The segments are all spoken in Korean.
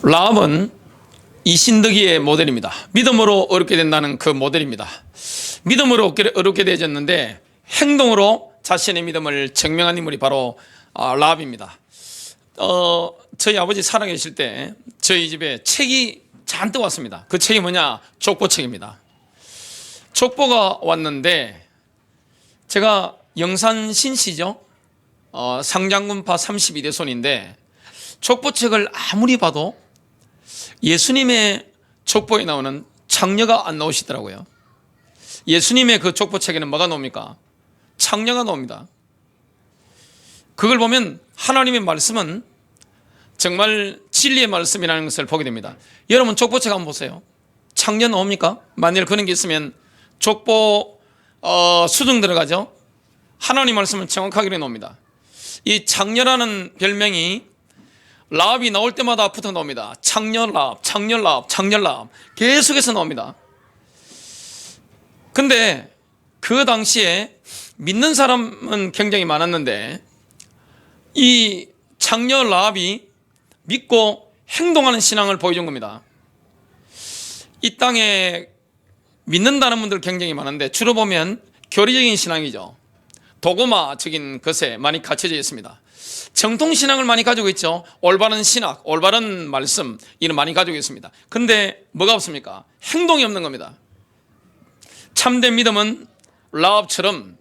라합은 이신덕이의 모델입니다. 믿음으로 어렵게 된다는 그 모델입니다. 믿음으로 어렵게 되어졌는데 행동으로 자신의 믿음을 증명한 인물이 바로 라합입니다. 저희 아버지 살아계실 때 저희 집에 책이 잔뜩 왔습니다. 그 책이 뭐냐? 족보책입니다. 족보가 왔는데 제가 영산 신시죠. 상장군파 32대 손인데 족보책을 아무리 봐도 예수님의 족보에 나오는 창녀가 안 나오시더라고요. 예수님의 그 족보책에는 뭐가 나옵니까? 창녀가 나옵니다. 그걸 보면 하나님의 말씀은 정말 진리의 말씀이라는 것을 보게 됩니다. 여러분 족보책 한번 보세요. 창녀 나옵니까? 만일 그런 게 있으면 족보 수정 들어가죠. 하나님 말씀은 정확하게 나옵니다. 이 창녀라는 별명이 라합이 나올 때마다 붙어 나옵니다. 창녀라합, 창녀라합, 창녀라합 계속해서 나옵니다. 근데 그 당시에 믿는 사람은 굉장히 많았는데 이 창녀라합이 믿고 행동하는 신앙을 보여준 겁니다. 이 땅에 믿는다는 분들 굉장히 많은데 주로 보면 교리적인 신앙이죠. 도구마적인 것에 많이 갇혀져 있습니다. 정통신앙을 많이 가지고 있죠. 올바른 신학, 올바른 말씀 이런 많이 가지고 있습니다. 근데 뭐가 없습니까? 행동이 없는 겁니다. 참된 믿음은 라합처럼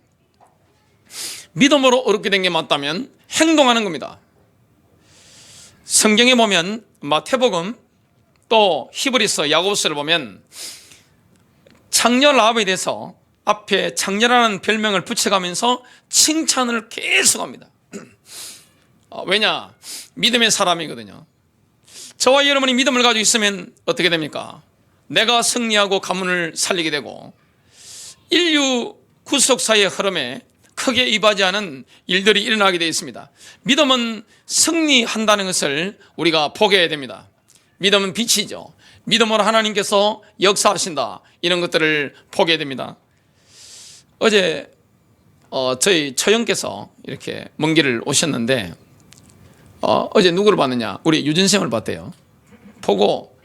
믿음으로 어렵게 된 게 맞다면 행동하는 겁니다. 성경에 보면 마태복음 또 히브리서 야고보서를 보면 창녀 라합에 대해서 앞에 창녀라는 별명을 붙여가면서 칭찬을 계속합니다. 왜냐? 믿음의 사람이거든요. 저와 여러분이 믿음을 가지고 있으면 어떻게 됩니까? 내가 승리하고 가문을 살리게 되고 인류 구속사의 흐름에 크게 이바지하는 일들이 일어나게 되어 있습니다. 믿음은 승리한다는 것을 우리가 보게 됩니다. 믿음은 빛이죠. 믿음으로 하나님께서 역사하신다 이런 것들을 보게 됩니다. 어제 저희 처형께서 이렇게 먼 길을 오셨는데 어제 누구를 봤느냐? 우리 유진쌤을 봤대요. 보고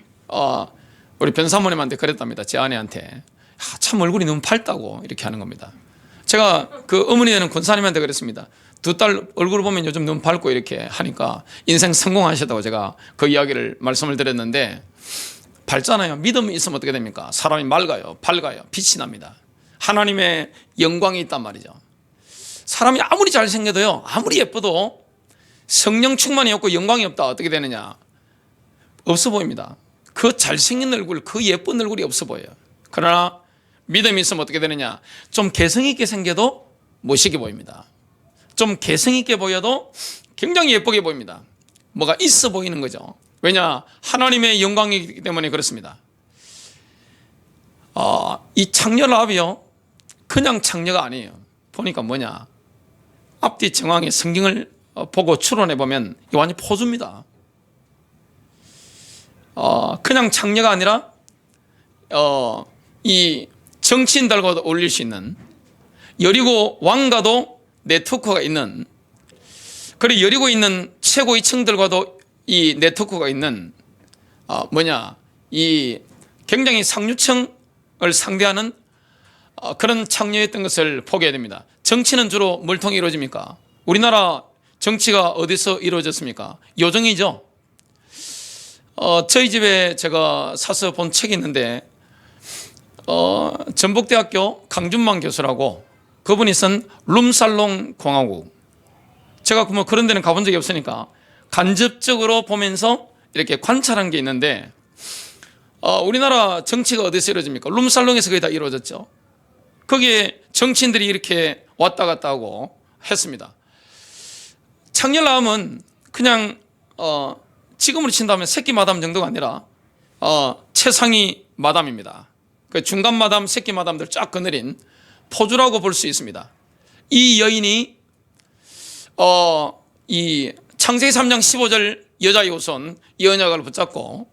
우리 변사모님한테 그랬답니다. 제 아내한테 참 얼굴이 너무 밝다고 이렇게 하는 겁니다. 제가 그 어머니 되는 권사님한테 그랬습니다. 두 딸 얼굴을 보면 요즘 너무 밝고 이렇게 하니까 인생 성공하셨다고 제가 그 이야기를 말씀을 드렸는데 밝잖아요. 믿음이 있으면 어떻게 됩니까? 사람이 맑아요, 밝아요, 빛이 납니다. 하나님의 영광이 있단 말이죠. 사람이 아무리 잘생겨도요, 아무리 예뻐도 성령 충만이 없고 영광이 없다 어떻게 되느냐? 없어 보입니다. 그 잘생긴 얼굴, 그 예쁜 얼굴이 없어 보여요. 그러나 믿음이 있으면 어떻게 되느냐? 좀 개성 있게 생겨도 멋있게 보입니다. 좀 개성 있게 보여도 굉장히 예쁘게 보입니다. 뭐가 있어 보이는 거죠. 왜냐? 하나님의 영광이기 때문에 그렇습니다. 이 창녀 라합이요, 그냥 창녀가 아니에요. 보니까 뭐냐? 앞뒤 정황의 성경을 보고 추론해 보면 완전 포주입니다. 그냥 창녀가 아니라 이 정치인들과도 어울릴 수 있는, 여리고 왕과도 네트워크가 있는, 그리고 여리고 있는 최고위층들과도 이 네트워크가 있는 이 굉장히 상류층을 상대하는 그런 창녀였던 것을 보게 됩니다. 정치는 주로 뭘 통해 이루어집니까? 우리나라 정치가 어디서 이루어졌습니까? 요정이죠. 저희 집에 제가 사서 본 책이 있는데 전북대학교 강준만 교수라고 그분이 쓴 룸살롱 공화국. 제가 뭐 그런 데는 가본 적이 없으니까 간접적으로 보면서 이렇게 관찰한 게 있는데 우리나라 정치가 어디서 이루어집니까? 룸살롱에서 거의 다 이루어졌죠. 거기에 정치인들이 이렇게 왔다 갔다 하고 했습니다. 창녀 라합은 그냥 지금으로 친다면 새끼 마담 정도가 아니라 최상위 마담입니다. 그 중간 마담, 새끼 마담들 쫙 거느린 포주라고 볼 수 있습니다. 이 여인이 이 창세기 3장 15절 여자의 후손 이 언약을 붙잡고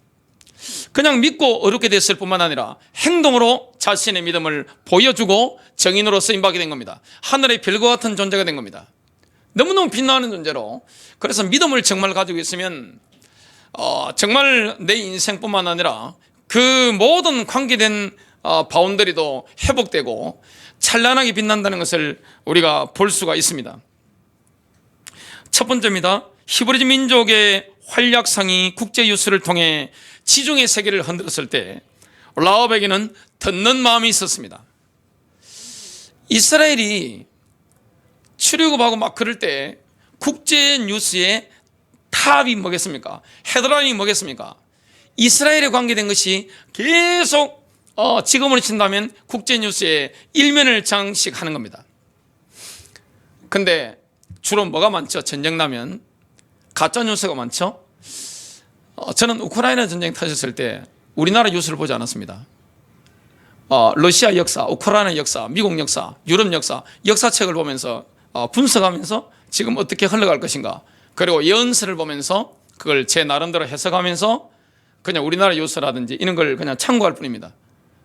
그냥 믿고 어렵게 됐을 뿐만 아니라 행동으로 자신의 믿음을 보여주고 정인으로 쓰임받게 된 겁니다. 하늘의 별과 같은 존재가 된 겁니다. 너무너무 빛나는 존재로. 그래서 믿음을 정말 가지고 있으면 정말 내 인생뿐만 아니라 그 모든 관계된 바운더리도 회복되고 찬란하게 빛난다는 것을 우리가 볼 수가 있습니다. 첫 번째입니다. 히브리지 민족의 활약상이 국제유수를 통해 지중해 세계를 흔들었을 때 라합에게는 듣는 마음이 있었습니다. 이스라엘이 출애굽하고 막 그럴 때 국제뉴스의 탑이 뭐겠습니까? 헤드라인이 뭐겠습니까? 이스라엘에 관계된 것이 계속 지금으로 친다면 국제뉴스의 일면을 장식하는 겁니다. 근데 주로 뭐가 많죠? 전쟁 나면 가짜뉴스가 많죠? 저는 우크라이나 전쟁 터졌을 때 우리나라 뉴스를 보지 않았습니다. 러시아 역사, 우크라이나 역사, 미국 역사, 유럽 역사, 역사책을 보면서 분석하면서 지금 어떻게 흘러갈 것인가, 그리고 연설을 보면서 그걸 제 나름대로 해석하면서 그냥 우리나라 뉴스라든지 이런 걸 그냥 참고할 뿐입니다.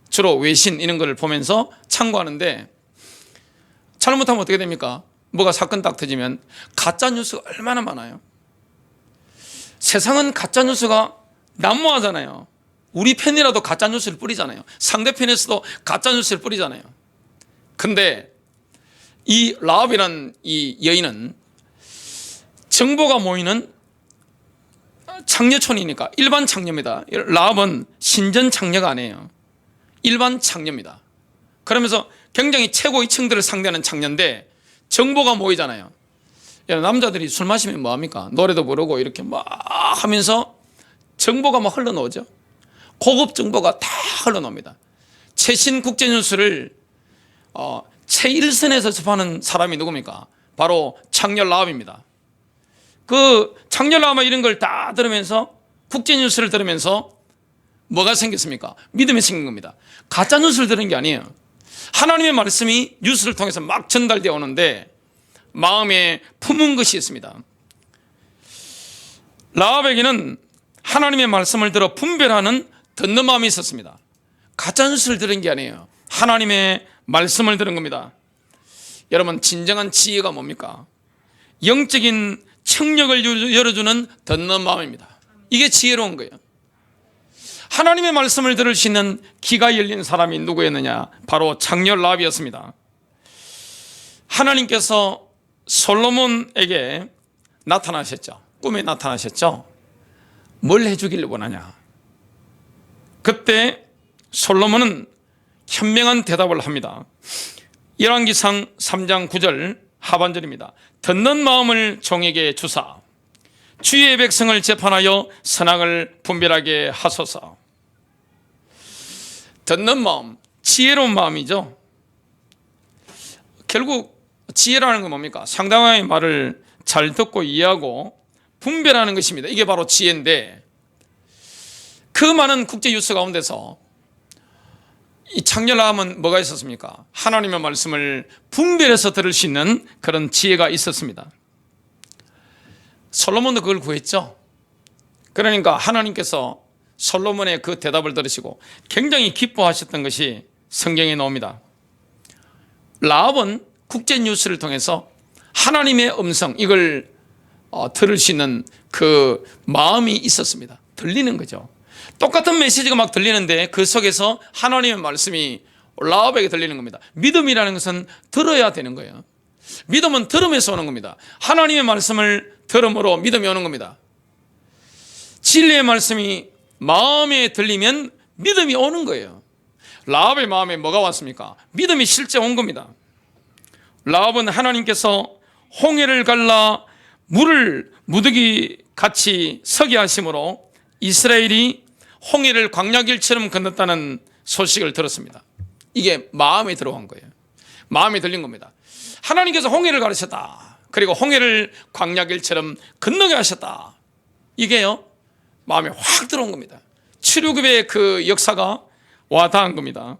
주로 외신 이런 걸 보면서 참고하는데 잘못하면 어떻게 됩니까? 뭐가 사건 딱 터지면 가짜 뉴스가 얼마나 많아요. 세상은 가짜 뉴스가 난무하잖아요. 우리 편이라도 가짜 뉴스를 뿌리잖아요. 상대편에서도 가짜 뉴스를 뿌리잖아요. 근데 이 라합이라는 이 여인은 정보가 모이는 창녀촌이니까 일반 창녀입니다. 라합은 신전 창녀가 아니에요. 일반 창녀입니다. 그러면서 굉장히 최고위층들을 상대하는 창녀인데 정보가 모이잖아요. 남자들이 술 마시면 뭐합니까? 노래도 부르고 이렇게 막 하면서 정보가 막 흘러나오죠. 고급 정보가 다 흘러나옵니다. 최신 국제뉴스를 최일선에서 접하는 사람이 누굽니까? 바로 창녀 라합입니다. 그 창녀 라합 이런 걸 다 들으면서 국제뉴스를 들으면서 뭐가 생겼습니까? 믿음이 생긴 겁니다. 가짜 뉴스를 들은 게 아니에요. 하나님의 말씀이 뉴스를 통해서 막 전달되어 오는데 마음에 품은 것이 있습니다. 라합에게는 하나님의 말씀을 들어 분별하는 듣는 마음이 있었습니다. 가짜 뉴스를 들은 게 아니에요. 하나님의 말씀을 들은 겁니다. 여러분, 진정한 지혜가 뭡니까? 영적인 청력을 열어주는 듣는 마음입니다. 이게 지혜로운 거예요. 하나님의 말씀을 들을 수 있는 귀가 열린 사람이 누구였느냐? 바로 창녀 라합이었습니다. 하나님께서 솔로몬에게 나타나셨죠. 꿈에 나타나셨죠. 뭘 해주기를 원하냐? 그때 솔로몬은 현명한 대답을 합니다. 열왕기상 3장 9절 하반절입니다. 듣는 마음을 종에게 주사 주의 백성을 재판하여 선악을 분별하게 하소서. 듣는 마음, 지혜로운 마음이죠. 결국 지혜라는 건 뭡니까? 상대방의 말을 잘 듣고 이해하고 분별하는 것입니다. 이게 바로 지혜인데, 그 많은 국제 뉴스 가운데서 이 창녀 라합은 뭐가 있었습니까? 하나님의 말씀을 분별해서 들을 수 있는 그런 지혜가 있었습니다. 솔로몬도 그걸 구했죠. 그러니까 하나님께서 솔로몬의 그 대답을 들으시고 굉장히 기뻐하셨던 것이 성경에 나옵니다. 라합은 국제 뉴스를 통해서 하나님의 음성, 이걸 들을 수 있는 그 마음이 있었습니다. 들리는 거죠. 똑같은 메시지가 막 들리는데 그 속에서 하나님의 말씀이 라합에게 들리는 겁니다. 믿음이라는 것은 들어야 되는 거예요. 믿음은 들음에서 오는 겁니다. 하나님의 말씀을 들음으로 믿음이 오는 겁니다. 진리의 말씀이 마음에 들리면 믿음이 오는 거예요. 라합의 마음에 뭐가 왔습니까? 믿음이 실제 온 겁니다. 라합은 하나님께서 홍해를 갈라 물을 무더기 같이 서게 하심으로 이스라엘이 홍해를 광야길처럼 건넜다는 소식을 들었습니다. 이게 마음에 들어간 거예요. 마음에 들린 겁니다. 하나님께서 홍해를 가르쳤다. 그리고 홍해를 광야길처럼 건너게 하셨다. 이게요, 마음에 확 들어온 겁니다. 출애굽의 그 역사가 와닿은 겁니다.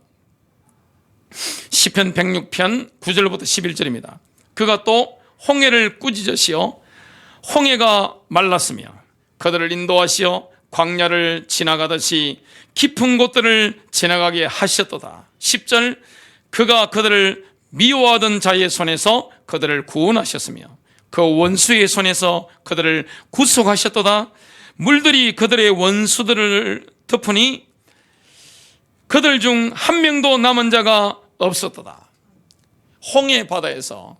시편 106편 9절부터 11절입니다. 그가 또 홍해를 꾸짖으시어 홍해가 말랐으며 그들을 인도하시어 광야를 지나가듯이 깊은 곳들을 지나가게 하셨도다. 10절, 그가 그들을 미워하던 자의 손에서 그들을 구원하셨으며 그 원수의 손에서 그들을 구속하셨도다. 물들이 그들의 원수들을 덮으니 그들 중 한 명도 남은 자가 없었도다. 홍해 바다에서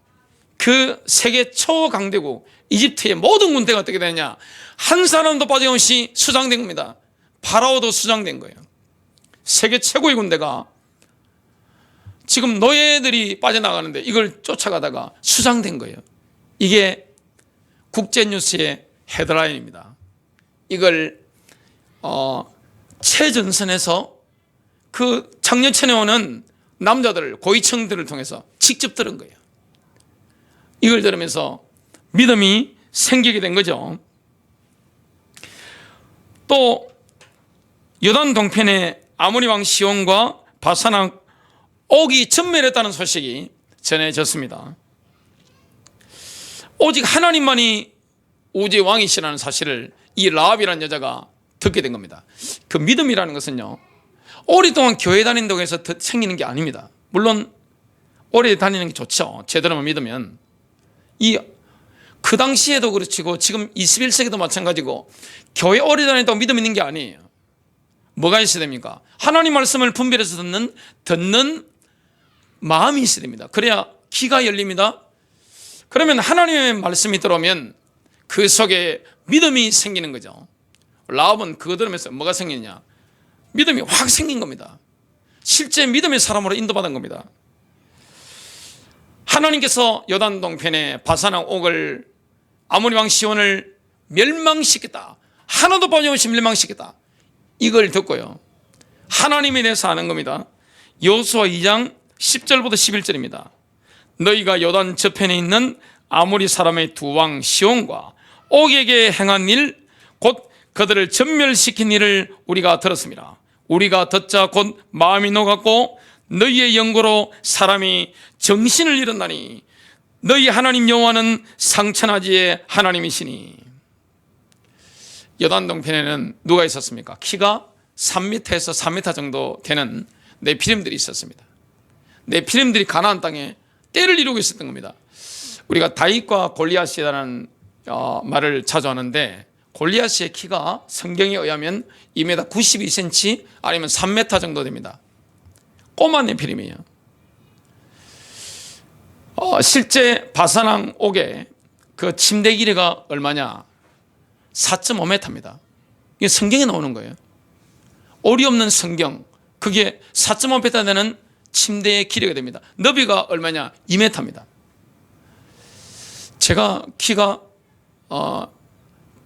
그 세계 초강대국 이집트의 모든 군대가 어떻게 되느냐, 한 사람도 빠짐없이 수장된 겁니다. 파라오도 수장된 거예요. 세계 최고의 군대가 지금 노예들이 빠져나가는데 이걸 쫓아가다가 수장된 거예요. 이게 국제뉴스의 헤드라인입니다. 이걸 최전선에서 그 장려천에 오는 남자들, 고위층들을 통해서 직접 들은 거예요. 이걸 들으면서 믿음이 생기게 된 거죠. 또 요단 동편에 아모리 왕 시온과 바산 옥이 전멸했다는 소식이 전해졌습니다. 오직 하나님만이 우주의 왕이시라는 사실을 이 라합이라는 여자가 듣게 된 겁니다. 그 믿음이라는 것은요, 오랫동안 교회 다닌다고 해서 생기는 게 아닙니다. 물론 오래 다니는 게 좋죠. 제대로만 믿으면. 그 당시에도 그렇고 지금 21세기도 마찬가지고 교회 오래 다닌다고 믿음 있는 게 아니에요. 뭐가 있어야 됩니까? 하나님 말씀을 분별해서 듣는 마음이 있어야 됩니다. 그래야 귀가 열립니다. 그러면 하나님의 말씀이 들어오면 그 속에 믿음이 생기는 거죠. 라합은 그거 들으면서 뭐가 생기냐? 믿음이 확 생긴 겁니다. 실제 믿음의 사람으로 인도받은 겁니다. 하나님께서 요단 동편에 바산왕 옥을, 아모리 왕 시온을 멸망시켰다. 하나도 빠짐없이 멸망시켰다. 이걸 듣고요, 하나님에 대해서 아는 겁니다. 여호수아 2장 10절부터 11절입니다. 너희가 요단 저편에 있는 아모리 사람의 두 왕 시온과 옥에게 행한 일, 곧 그들을 전멸시킨 일을 우리가 들었습니다. 우리가 듣자 곧 마음이 녹았고 너희의 영고로 사람이 정신을 잃었나니 너희 하나님 여호와는 상천하지의 하나님이시니. 요단 동편에는 누가 있었습니까? 키가 3m에서 4m 정도 되는 네피림들이 있었습니다. 네피림들이 가나안 땅에 때를 이루고 있었던 겁니다. 우리가 다윗과 골리앗이라는 말을 자주 하는데, 골리앗의 키가 성경에 의하면 2m 92cm 아니면 3m 정도 됩니다. 꼬마 네피림이에요. 실제 바산왕 옥의 그 침대 길이가 얼마냐? 4.5m입니다. 이게 성경에 나오는 거예요. 오리 없는 성경, 그게 4.5m 되는 침대의 길이가 됩니다. 너비가 얼마냐? 2m입니다. 제가 키가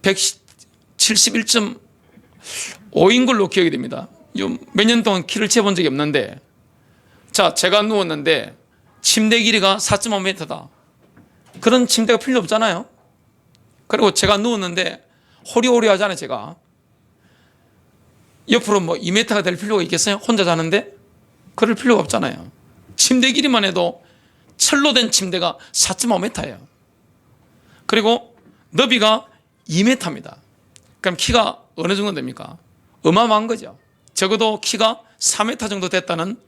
171.5인 걸로 기억이 됩니다. 몇 년 동안 키를 재본 적이 없는데, 자, 제가 누웠는데 침대 길이가 4.5m다. 그런 침대가 필요 없잖아요. 그리고 제가 누웠는데 호리호리 하잖아요. 제가 옆으로 2m가 될 필요가 있겠어요? 혼자 자는데? 그럴 필요가 없잖아요. 침대 길이만 해도 철로 된 침대가 4.5m예요. 그리고 너비가 2m입니다. 그럼 키가 어느 정도 됩니까? 어마어마한 거죠. 적어도 키가 4m 정도 됐다는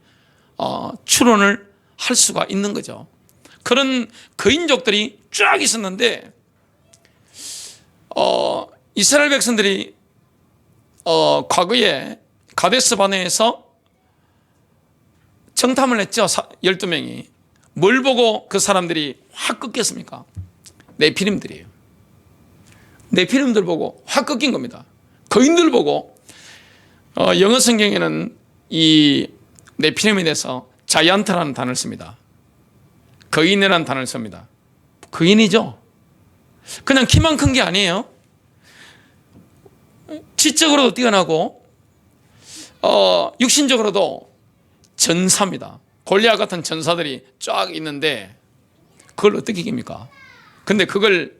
추론을 할 수가 있는 거죠. 그런 거인족들이 쫙 있었는데, 이스라엘 백성들이 과거에 가데스 바네에서 정탐을 했죠. 12명이. 뭘 보고 그 사람들이 확 꺾였습니까? 네피림들이에요. 네피림들 보고 확 꺾인 겁니다. 거인들 보고, 영어 성경에는 이 네피림에 대해서 자이언트라는 단어를 씁니다. 거인이라는 단어를 씁니다. 거인이죠. 그냥 키만 큰 게 아니에요. 지적으로도 뛰어나고 육신적으로도 전사입니다. 골리앗 같은 전사들이 쫙 있는데 그걸 어떻게 이깁니까? 근데 그걸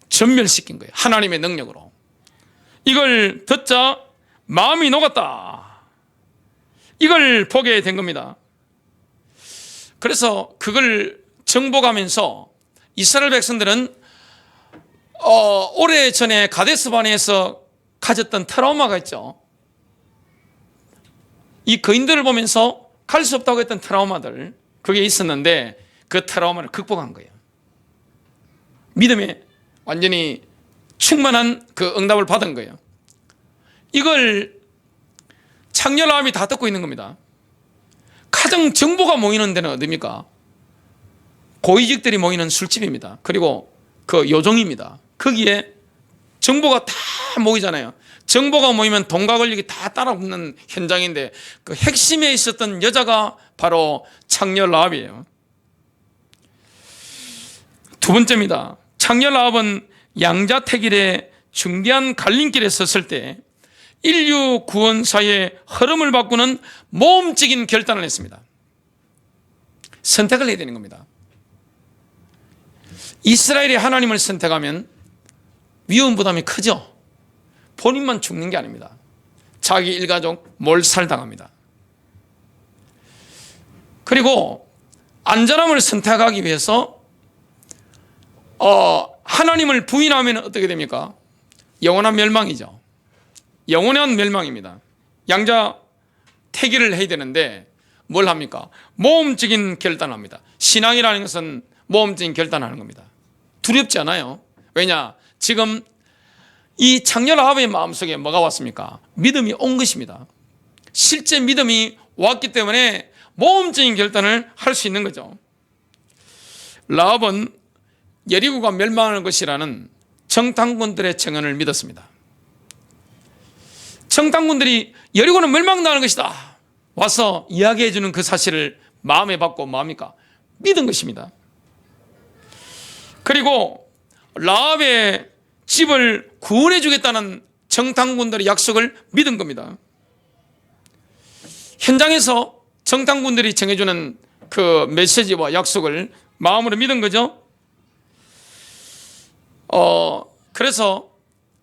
전멸시킨 거예요. 하나님의 능력으로. 이걸 듣자 마음이 녹았다. 이걸 보게 된 겁니다. 그래서 그걸 정복하면서 이스라엘 백성들은 오래전에 가데스 바네에서 가졌던 트라우마가 있죠. 이 거인들을 보면서 갈 수 없다고 했던 트라우마들, 그게 있었는데 그 트라우마를 극복한 거예요. 믿음에 완전히 충만한 그 응답을 받은 거예요. 이걸 창녀 라합이 다 듣고 있는 겁니다. 가장 정보가 모이는 데는 어디입니까? 고위직들이 모이는 술집입니다. 그리고 그 요정입니다. 거기에 정보가 다 모이잖아요. 정보가 모이면 돈과 권력이 다 따라붙는 현장인데 그 핵심에 있었던 여자가 바로 창녀 라합이에요. 두 번째입니다. 창녀 라합은 양자택일의 중대한 갈림길에 섰을 때 인류 구원사의 흐름을 바꾸는 모험적인 결단을 했습니다. 선택을 해야 되는 겁니다. 이스라엘이 하나님을 선택하면 위험 부담이 크죠. 본인만 죽는 게 아닙니다. 자기 일가족 몰살당합니다. 그리고 안전함을 선택하기 위해서 하나님을 부인하면 어떻게 됩니까? 영원한 멸망이죠. 영원한 멸망입니다. 양자 태기를 해야 되는데 뭘 합니까? 모험적인 결단을 합니다. 신앙이라는 것은 모험적인 결단을 하는 겁니다. 두렵지 않아요. 왜냐? 지금 이 창녀 라합의 마음속에 뭐가 왔습니까? 믿음이 온 것입니다. 실제 믿음이 왔기 때문에 모험적인 결단을 할 수 있는 거죠. 라합은 여리고가 멸망할 것이라는 정탐꾼들의 증언을 믿었습니다. 정탐꾼들이 여리고는 멸망당할 것이다 와서 이야기해 주는 그 사실을 마음에 받고 뭐합니까? 믿은 것입니다. 그리고 라합의 집을 구원해 주겠다는 정탐꾼들의 약속을 믿은 겁니다. 현장에서 정탐꾼들이 정해주는 그 메시지와 약속을 마음으로 믿은 거죠. 그래서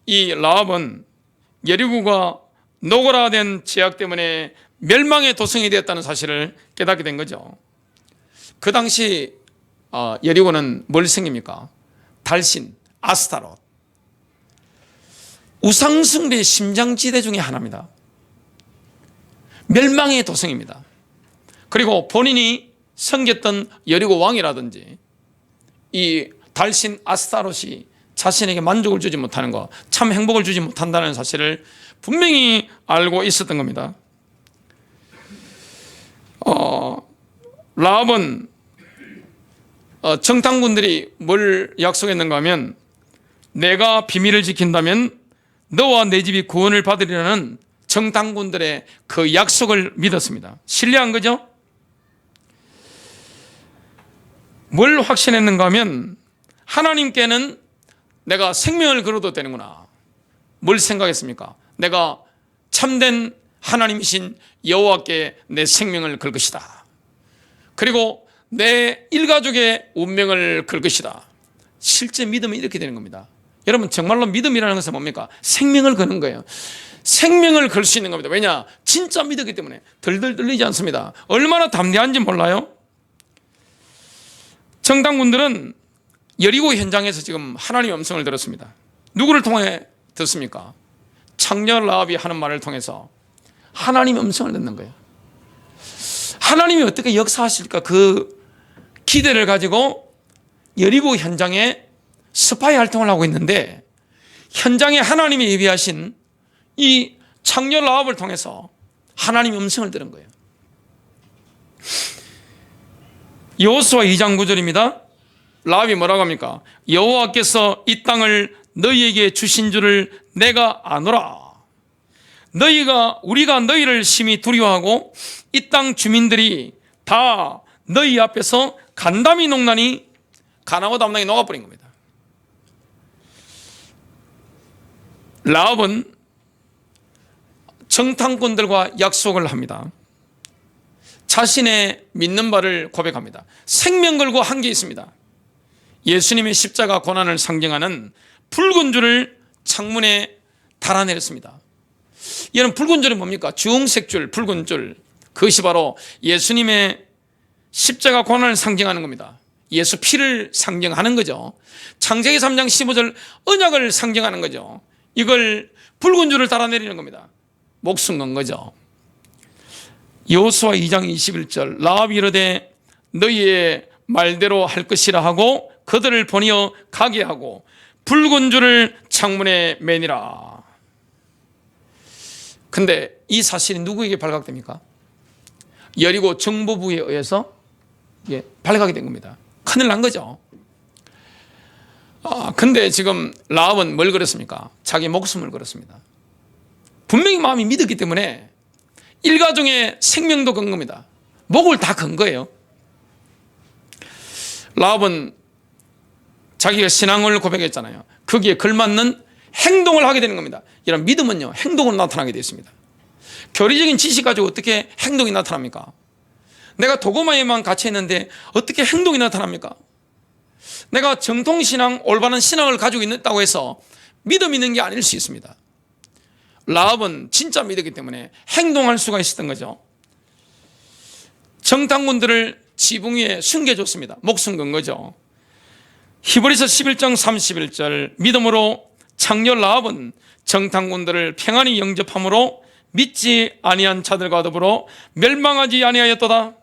이 라합은 여리고가 노골화된 죄악 때문에 멸망의 도성이 되었다는 사실을 깨닫게 된 거죠. 그 당시 여리고는 뭘 생깁니까? 달신, 아스타롯, 우상숭배의 심장지대 중에 하나입니다. 멸망의 도성입니다. 그리고 본인이 섬겼던 여리고 왕이라든지 이 달신 아스타롯이 자신에게 만족을 주지 못하는 것, 참 행복을 주지 못한다는 사실을 분명히 알고 있었던 겁니다. 라합은 정탐꾼들이 뭘 약속했는가 하면 내가 비밀을 지킨다면 너와 내 집이 구원을 받으리라는 정탐꾼들의 그 약속을 믿었습니다. 신뢰한 거죠? 뭘 확신했는가 하면 하나님께는 내가 생명을 걸어도 되는구나. 뭘 생각했습니까? 내가 참된 하나님이신 여호와께 내 생명을 걸 것이다. 그리고 내 일가족의 운명을 걸 것이다. 실제 믿음은 이렇게 되는 겁니다. 여러분 정말로 믿음이라는 것은 뭡니까? 생명을 거는 거예요. 생명을 걸 수 있는 겁니다. 왜냐? 진짜 믿었기 때문에 덜덜 떨리지 않습니다. 얼마나 담대한지 몰라요? 정탐꾼들은 여리고 현장에서 지금 하나님의 음성을 들었습니다. 누구를 통해 듣습니까? 창녀 라합이 하는 말을 통해서 하나님의 음성을 듣는 거예요. 하나님이 어떻게 역사하실까 그 기대를 가지고 여리고 현장에 스파이 활동을 하고 있는데 현장에 하나님이 예비하신 이 창녀 라합을 통해서 하나님의 음성을 들은 거예요. 여호수아 2장 9절입니다. 라합이 뭐라고 합니까? 여호와께서 이 땅을 너희에게 주신 줄을 내가 아노라. 우리가 너희를 심히 두려워하고 이 땅 주민들이 다 너희 앞에서 간담이 녹나니 가나고 담낭이 녹아버린 겁니다. 라합은 정탐꾼들과 약속을 합니다. 자신의 믿는 바를 고백합니다. 생명 걸고 한 게 있습니다. 예수님의 십자가 고난을 상징하는 붉은 줄을 창문에 달아내렸습니다. 이는 붉은 줄이 뭡니까? 주홍색 줄, 붉은 줄. 그것이 바로 예수님의 십자가 고난을 상징하는 겁니다. 예수 피를 상징하는 거죠. 창세기 3장 15절 언약을 상징하는 거죠. 이걸 붉은 줄을 달아내리는 겁니다. 목숨 건 거죠. 여호수아 2장 21절 라합이 이르되 너희의 말대로 할 것이라 하고 그들을 보내어 가게 하고 붉은 줄을 창문에 매니라. 근데 이 사실이 누구에게 발각됩니까? 여리고 정보부에 의해서 발각이 된 겁니다. 큰일 난 거죠. 근데 지금 라합은 뭘 걸었습니까? 자기 목숨을 걸었습니다. 분명히 마음이 믿었기 때문에 일가족의 생명도 건 겁니다. 목을 다 건 거예요. 라합은 자기가 신앙을 고백했잖아요. 거기에 걸맞는 행동을 하게 되는 겁니다. 이런 믿음은요, 행동으로 나타나게 되어 있습니다. 교리적인 지식 가지고 어떻게 행동이 나타납니까? 내가 도고마에만 갇혀 있는데 어떻게 행동이 나타납니까? 내가 정통신앙, 올바른 신앙을 가지고 있다고 해서 믿음 있는 게 아닐 수 있습니다. 라합은 진짜 믿었기 때문에 행동할 수가 있었던 거죠. 정탐꾼들을 지붕 위에 숨겨줬습니다. 목숨 건 거죠. 히브리서 11장 31절, 믿음으로 창녀 라합은 정탐꾼들을 평안히 영접함으로 믿지 아니한 자들과 더불어 멸망하지 아니하였도다.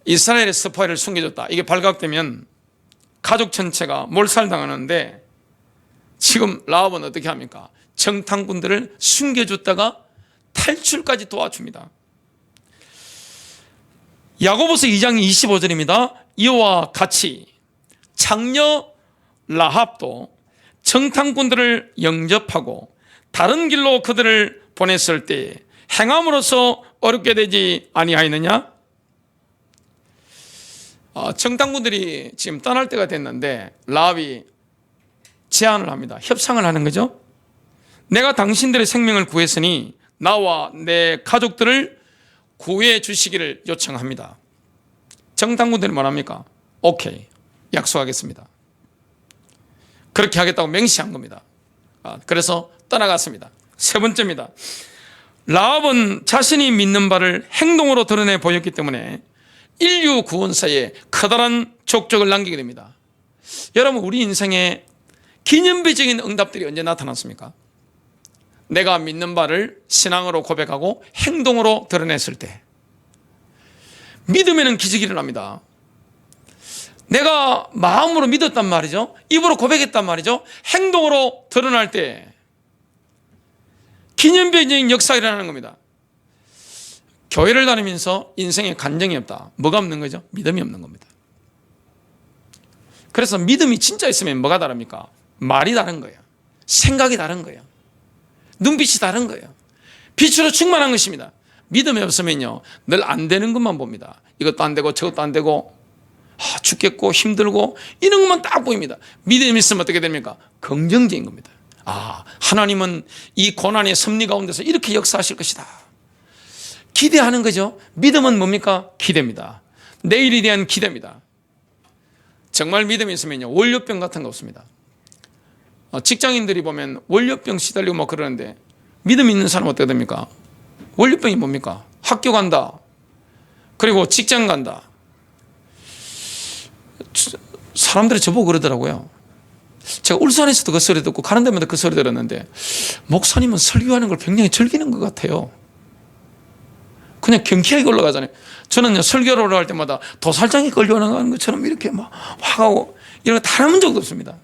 이스라엘의 스파이를 숨겨줬다. 이게 발각되면 가족 전체가 몰살당하는데, 지금 라합은 어떻게 합니까? 정탐꾼들을 숨겨줬다가 탈출까지 도와줍니다. 야고보서 2장 25절입니다. 이와 같이 창녀 라합도 정탐꾼들을 영접하고 다른 길로 그들을 보냈을 때 행함으로써 어렵게 되지 아니하였느냐? 정탐꾼들이 지금 떠날 때가 됐는데 라합이 제안을 합니다. 협상을 하는 거죠. 내가 당신들의 생명을 구했으니 나와 내 가족들을 구해 주시기를 요청합니다. 정탐꾼들이 뭐합니까? 오케이, 약속하겠습니다. 그렇게 하겠다고 맹시한 겁니다. 그래서 떠나갔습니다. 세 번째입니다. 라합은 자신이 믿는 바를 행동으로 드러내 보였기 때문에 인류 구원사에 커다란 족적을 남기게 됩니다. 여러분, 우리 인생에 기념비적인 응답들이 언제 나타났습니까? 내가 믿는 바를 신앙으로 고백하고 행동으로 드러냈을 때 믿음에는 기적이 일어납니다. 내가 마음으로 믿었단 말이죠. 입으로 고백했단 말이죠. 행동으로 드러날 때 기념비적인 역사가 일어나는 겁니다. 교회를 다니면서 인생에 간증이 없다. 뭐가 없는 거죠? 믿음이 없는 겁니다. 그래서 믿음이 진짜 있으면 뭐가 다릅니까? 말이 다른 거예요. 생각이 다른 거예요. 눈빛이 다른 거예요. 빛으로 충만한 것입니다. 믿음이 없으면요, 늘 안 되는 것만 봅니다. 이것도 안 되고 저것도 안 되고 죽겠고 힘들고 이런 것만 딱 보입니다. 믿음이 있으면 어떻게 됩니까? 긍정적인 겁니다. 하나님은 이 고난의 섭리 가운데서 이렇게 역사하실 것이다. 기대하는 거죠. 믿음은 뭡니까? 기대입니다. 내일에 대한 기대입니다. 정말 믿음이 있으면요, 월요병 같은 거 없습니다. 직장인들이 보면 월요병 시달리고 막 그러는데 믿음 있는 사람은 어떻게 됩니까? 월요병이 뭡니까? 학교 간다. 그리고 직장 간다. 사람들이 저보고 그러더라고요. 제가 울산에서도 그 소리 듣고 가는 데마다 그 소리 들었는데, 목사님은 설교하는 걸 굉장히 즐기는 것 같아요. 그냥 경쾌하게 올라가잖아요. 저는요, 설교를 올라갈 때마다 도살장에 걸려나가는 것처럼 이렇게 막 화가고 이런 거 다른 적도 없습니다.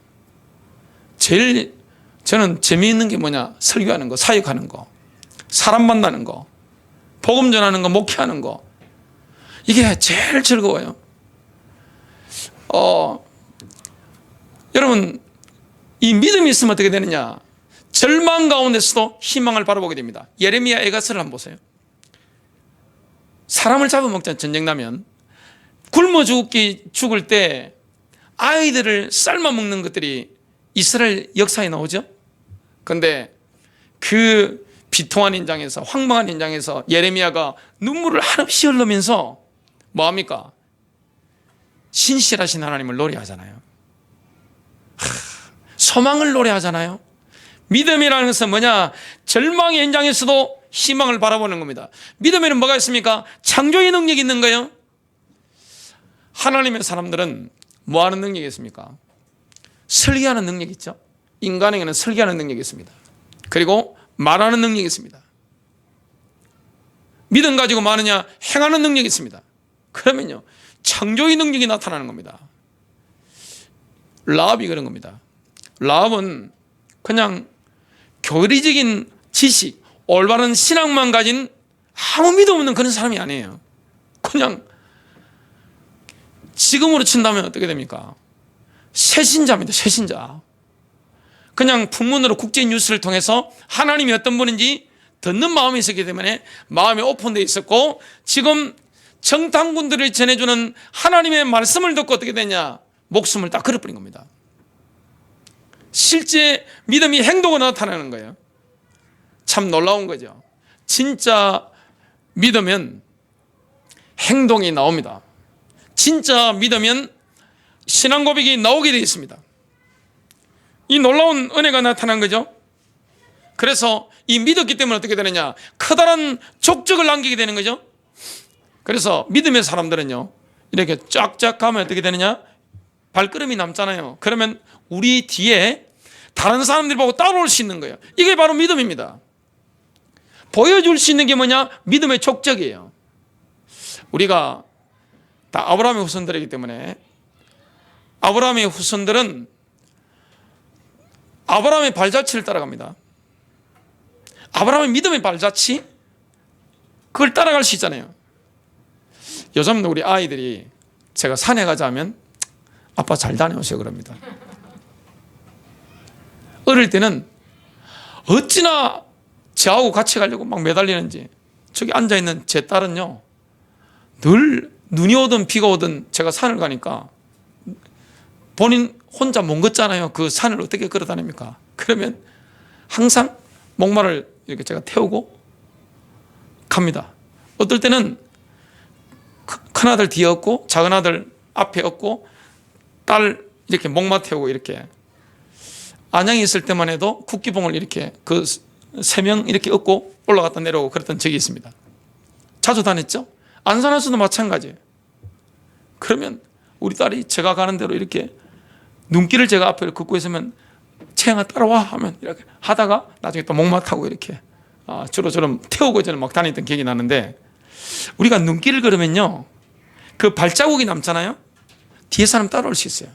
제일 저는 재미있는 게 뭐냐? 설교하는 거, 사역하는 거, 사람 만나는 거, 복음 전하는 거, 목회하는 거. 이게 제일 즐거워요. 여러분, 이 믿음이 있으면 어떻게 되느냐? 절망 가운데서도 희망을 바라보게 됩니다. 예레미야 애가서를 한번 보세요. 사람을 잡아먹자, 전쟁 나면. 굶어 죽을 때 아이들을 삶아 먹는 것들이 이스라엘 역사에 나오죠. 그런데 그 비통한 현장에서, 황망한 현장에서 예레미야가 눈물을 한없이 흘리면서 뭐합니까? 신실하신 하나님을 노래하잖아요. 소망을 노래하잖아요. 믿음이라는 것은 뭐냐? 절망의 현장에서도 희망을 바라보는 겁니다. 믿음에는 뭐가 있습니까? 창조의 능력이 있는 거예요. 하나님의 사람들은 뭐 하는 능력이 있습니까? 설계하는 능력이 있죠. 인간에게는 설계하는 능력이 있습니다. 그리고 말하는 능력이 있습니다. 믿음 가지고 뭐 하느냐? 행하는 능력이 있습니다. 그러면요, 창조의 능력이 나타나는 겁니다. 라합이 그런 겁니다. 라합은 그냥 교리적인 지식, 올바른 신앙만 가진 아무 믿음 없는 그런 사람이 아니에요. 그냥 지금으로 친다면 어떻게 됩니까? 새신자입니다. 새신자. 그냥 풍문으로 국제 뉴스를 통해서 하나님이 어떤 분인지 듣는 마음이 있었기 때문에 마음이 오픈되어 있었고, 지금 정탐꾼들을 전해주는 하나님의 말씀을 듣고 어떻게 되냐? 목숨을 딱 걸어버린 겁니다. 실제 믿음이 행동으로 나타나는 거예요. 참 놀라운 거죠. 진짜 믿으면 행동이 나옵니다. 진짜 믿으면 신앙 고백이 나오게 되어 있습니다. 이 놀라운 은혜가 나타난 거죠. 그래서 이 믿었기 때문에 어떻게 되느냐? 커다란 족적을 남기게 되는 거죠. 그래서 믿음의 사람들은요, 이렇게 쫙쫙 가면 어떻게 되느냐? 발걸음이 남잖아요. 그러면 우리 뒤에 다른 사람들이 보고 따라올 수 있는 거예요. 이게 바로 믿음입니다. 보여줄 수 있는 게 뭐냐? 믿음의 족적이에요. 우리가 다 아브라함의 후손들이기 때문에 아브라함의 후손들은 아브라함의 발자취를 따라갑니다. 아브라함의 믿음의 발자취? 그걸 따라갈 수 있잖아요. 요즘도 우리 아이들이 제가 산에 가자 하면 아빠 잘 다녀오세요 그럽니다. 어릴 때는 어찌나 저하고 같이 가려고 막 매달리는지, 저기 앉아있는 제 딸은요, 늘 눈이 오든 비가 오든 제가 산을 가니까 본인 혼자 못 걷잖아요. 그 산을 어떻게 걸어 다닙니까? 그러면 항상 목마를 이렇게 제가 태우고 갑니다. 어떨 때는 큰아들 뒤에 얻고 작은아들 앞에 얻고 딸 이렇게 목마 태우고, 이렇게 안양에 있을 때만 해도 국기봉을 이렇게 그 3명 이렇게 얻고 올라갔다 내려오고 그랬던 적이 있습니다. 자주 다녔죠. 안산에서도 마찬가지예요. 그러면 우리 딸이 제가 가는 대로 이렇게 눈길을 제가 앞에 긋고 있으면 채영아 따라와 하면 이렇게 하다가 나중에 또 목마 타고 이렇게 주로 저는 태우고 저는 막 다녔던 기억이 나는데, 우리가 눈길을 걸으면요, 그 발자국이 남잖아요. 뒤에 사람 따라올 수 있어요.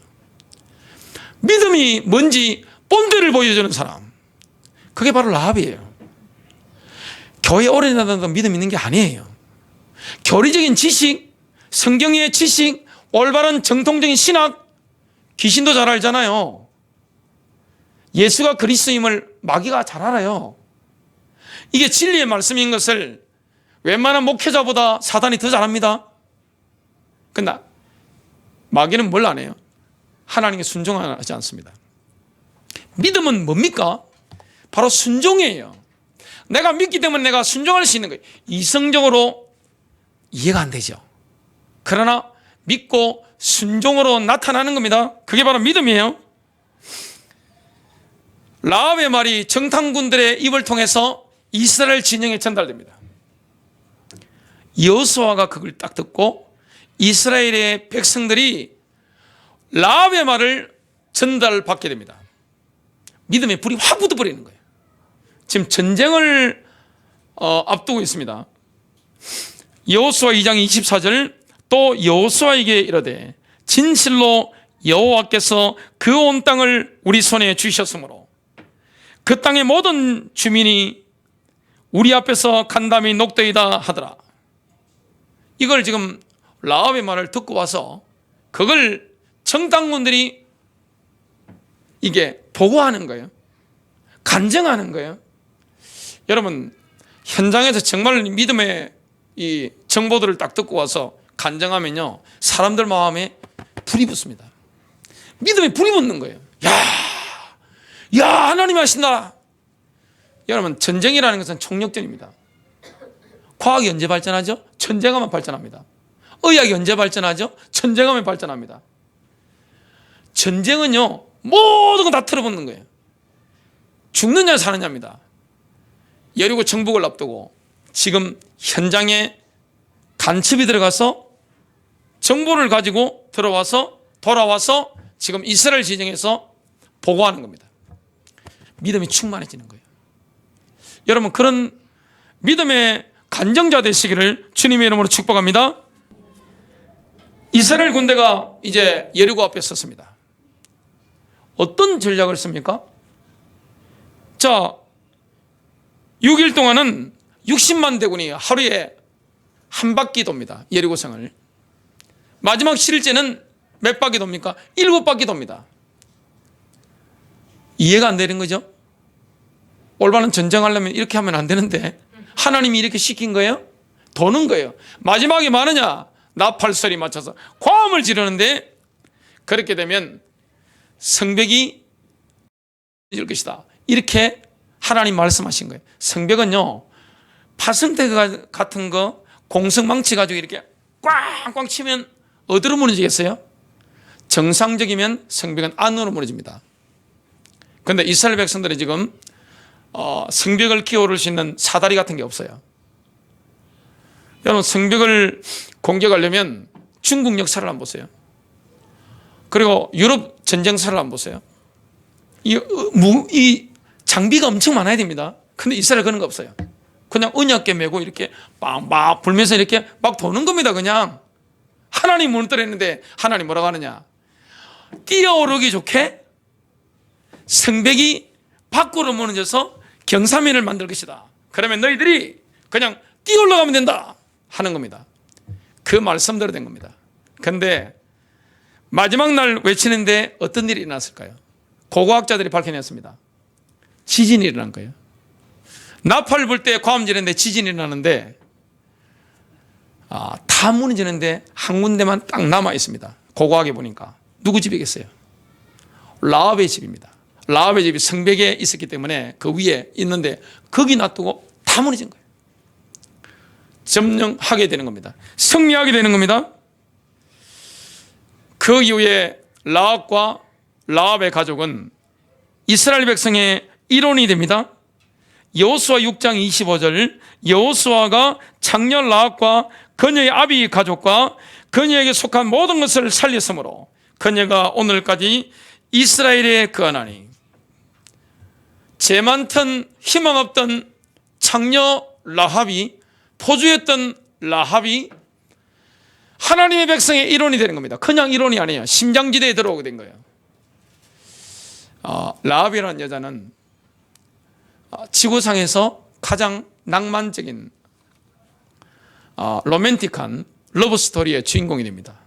믿음이 뭔지 본때를 보여주는 사람, 그게 바로 라합이에요. 교회 오래 다닌다고 믿음 있는 게 아니에요. 교리적인 지식, 성경의 지식, 올바른 정통적인 신학, 귀신도 잘 알잖아요. 예수가 그리스도임을 마귀가 잘 알아요. 이게 진리의 말씀인 것을 웬만한 목회자보다 사단이 더 잘합니다. 그러나 마귀는 뭘 안 해요? 하나님께 순종하지 않습니다. 믿음은 뭡니까? 바로 순종이에요. 내가 믿기 때문에 내가 순종할 수 있는 거예요. 이성적으로 이해가 안 되죠. 그러나 믿고 순종으로 나타나는 겁니다. 그게 바로 믿음이에요. 라합의 말이 정탐꾼들의 입을 통해서 이스라엘 진영에 전달됩니다. 여호수아가 그걸 딱 듣고 이스라엘의 백성들이 라합의 말을 전달받게 됩니다. 믿음의 불이 확 붙어버리는 거예요. 지금 전쟁을 앞두고 있습니다. 여호수아 2장 24절, 또 여호수아에게 이르되 진실로 여호와께서 그 온 땅을 우리 손에 주셨으므로 그 땅의 모든 주민이 우리 앞에서 간담이 녹되이다 하더라. 이걸 지금 라합의 말을 듣고 와서 그걸 정탐꾼들이 이게 보고하는 거예요. 간증하는 거예요. 여러분, 현장에서 정말 믿음의 이 정보들을 딱 듣고 와서 간증하면요, 사람들 마음에 불이 붙습니다. 믿음에 불이 붙는 거예요. 야, 하나님이 하신다. 여러분, 전쟁이라는 것은 총력전입니다. 과학이 언제 발전하죠? 전쟁하면 발전합니다. 의학이 언제 발전하죠? 전쟁하면 발전합니다. 전쟁은요, 모든 거 다 틀어붓는 거예요. 죽느냐 사느냐입니다. 여리고 정복을 앞두고 지금 현장에 간첩이 들어가서 정보를 가지고 들어와서 돌아와서 지금 이스라엘 지정에서 보고하는 겁니다. 믿음이 충만해지는 거예요. 여러분, 그런 믿음의 간정자 되시기를 주님의 이름으로 축복합니다. 이스라엘 군대가 이제 여리고 앞에 섰습니다. 어떤 전략을 씁니까? 자, 6일 동안은 60만 대군이 하루에 한 바퀴 돕니다. 여리고성을. 마지막 7일째는 몇 바퀴 돕니까? 7바퀴 돕니다. 이해가 안 되는 거죠? 올바른 전쟁하려면 이렇게 하면 안 되는데 하나님이 이렇게 시킨 거예요? 도는 거예요. 마지막에 많으냐? 나팔소리 맞춰서 고함을 지르는데 그렇게 되면 성벽이 질 것이다. 이렇게 하나님 말씀하신 거예요. 성벽은요, 파성대 같은 거 공성망치 가지고 이렇게 꽝꽝 치면 어디로 무너지겠어요? 정상적이면 성벽은 안으로 무너집니다. 그런데 이스라엘 백성들이 지금 성벽을 기어오를 수 있는 사다리 같은 게 없어요. 여러분, 성벽을 공격하려면 중국 역사를 한번 보세요. 그리고 유럽 전쟁사를 한번 보세요. 이 장비가 엄청 많아야 됩니다. 근데 이스라엘 그런 거 없어요. 그냥 언약궤 메고 이렇게 막 불면서 이렇게 막 도는 겁니다. 그냥 하나님 무너뜨렸는데 하나님 뭐라고 하느냐? 뛰어오르기 좋게 성벽이 밖으로 무너져서 경사면을 만들 것이다. 그러면 너희들이 그냥 뛰어 올라가면 된다 하는 겁니다. 그 말씀대로 된 겁니다. 그런데 마지막 날 외치는데 어떤 일이 일어났을까요? 고고학자들이 밝혀냈습니다. 지진이 일어난 거예요. 나팔 불 때 고함 지르는데 지진이 일어나는데 다 무너지는데 한 군데만 딱 남아 있습니다. 고고하게 보니까 누구 집이겠어요? 라합의 집입니다. 라합의 집이 성벽에 있었기 때문에 그 위에 있는데 거기 놔두고 다 무너진 거예요. 점령하게 되는 겁니다. 승리하게 되는 겁니다. 그 이후에 라합과 라합의 가족은 이스라엘 백성의 일원이 됩니다. 여호수아 6장 25절, 여호수아가 장녀 라합과 그녀의 아비 가족과 그녀에게 속한 모든 것을 살렸으므로 그녀가 오늘까지 이스라엘에 거하나니. 죄 많던 희망 없던 장녀 라합이, 포주였던 라합이 하나님의 백성의 일원이 되는 겁니다. 그냥 일원이 아니에요. 심장지대에 들어오게 된 거예요. 라합이라는 여자는 지구상에서 가장 낭만적인 로맨틱한 러브스토리의 주인공이 됩니다.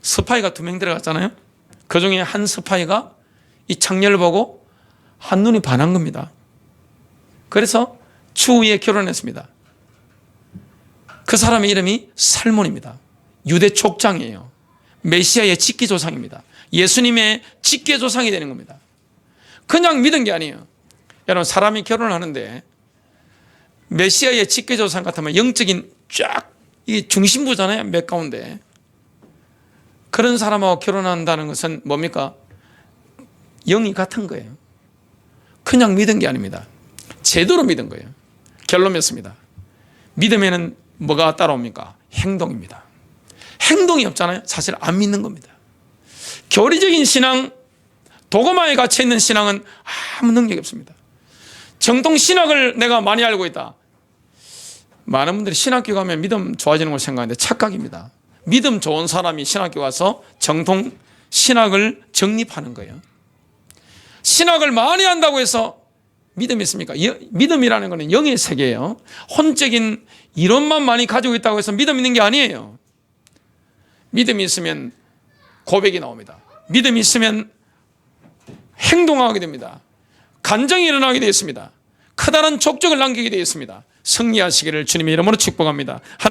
스파이가 2명 들어갔잖아요. 그 중에 한 스파이가 이 장녀를 보고 한눈이 반한 겁니다. 그래서 추후에 결혼했습니다. 그 사람의 이름이 살몬입니다. 유대 족장이에요. 메시아의 직계조상입니다. 예수님의 직계조상이 되는 겁니다. 그냥 믿은 게 아니에요. 여러분, 사람이 결혼을 하는데 메시아의 직계조상 같으면 영적인 쫙 이 중심부잖아요. 맥 가운데. 그런 사람하고 결혼한다는 것은 뭡니까? 영이 같은 거예요. 그냥 믿은 게 아닙니다. 제대로 믿은 거예요. 결론 맺습니다. 믿음에는 뭐가 따라옵니까? 행동입니다. 행동이 없잖아요. 사실 안 믿는 겁니다. 교리적인 신앙, 도그마에 갇혀있는 신앙은 아무 능력이 없습니다. 정통 신학을 내가 많이 알고 있다. 많은 분들이 신학교 가면 믿음 좋아지는 걸 생각하는데 착각입니다. 믿음 좋은 사람이 신학교 가서 정통 신학을 정립하는 거예요. 신학을 많이 한다고 해서 믿음이 있습니까? 믿음이라는 것은 영의 세계예요. 혼적인 이론만 많이 가지고 있다고 해서 믿음 있는 게 아니에요. 믿음이 있으면 고백이 나옵니다. 믿음이 있으면 행동하게 됩니다. 간정이 일어나게 되어 있습니다. 커다란 족적을 남기게 되어 있습니다. 승리하시기를 주님의 이름으로 축복합니다.